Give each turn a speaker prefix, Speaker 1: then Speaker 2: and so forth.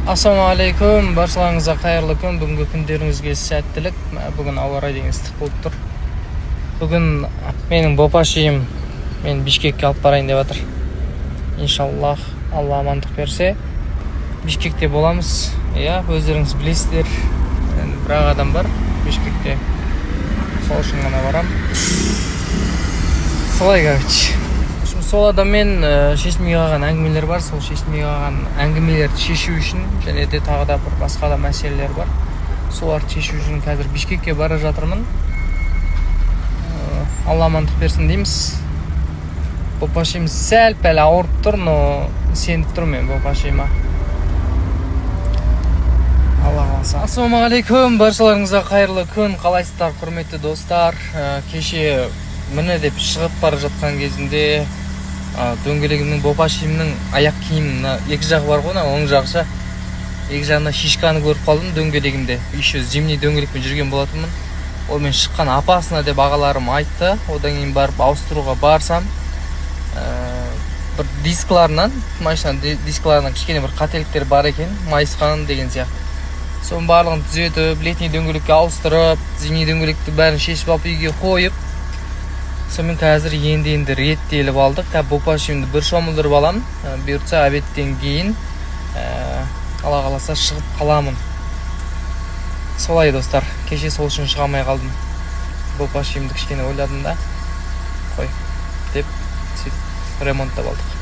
Speaker 1: Ассалаумағалейкум, баршаларыңызға қайырлы күн. Бүгінгі күндеріңізге сәттілік. Бүгін ауа райы деген ыстық болып тұр. Бүгін менің бопашиым мен Бишкекке алып барайын деп жатыр. Иншаллах, Алла амандық берсе, Бишкекте боламыз. Өздеріңіз білесіздер, бір адам бар Бишкекте. Сол үшін ғана барам. Солай, короче. Сол адаммен шешілмей қалған әңгімелер бар. Сол шешілмей қалған әңгімелерді шешу үшін және де тағы да бір басқа да мәселелер бар. Соларды шешу үшін қазір Бишкекке бара жатырмын. Алла амандық берсін дейміз. Бопашиым сәл-пәл ауырып тұр, но сеніп тұрмын мен бопашиыма. Алла қаласа. Ассалаумағалейкум, баршаларыңызға қайырлы күн. Қалайсыздар, құрметті достар? Кеше міне деп шығып бара жатқан кезінде дөңгелегімнің бопашиымның аяқ киімінің екі жағы бар ғой, оң жағы екі жағына шишканы көріп қалдым дөңгелегімде. Еще зимний дөңгелекпен жүрген болатынмын. Ол мен шыққан апасына деп ағаларым айтты. Одан кейін барып ауыстыруға барсам, бір дискларынан, машина дискларынан кішкене бір қателіктер бар екен, майысқан деген сияқты. Соның барлығын түзетіп, летний дөңгелекке ауыстырып, зимний дөңгелекті бәрін шешіп алып үйге қойып, сонымен қазір енді реттеліп алдық. Бопашиымды бір шомылдырып аламын. Бұйыртса обедтен кейін Алла қаласа шығып қаламын. Солай достар, кеше сол үшін шыға алмай қалдым. Бопашиымды кішкене ойладым да, қой деп сөйтіп ремонттап алдық.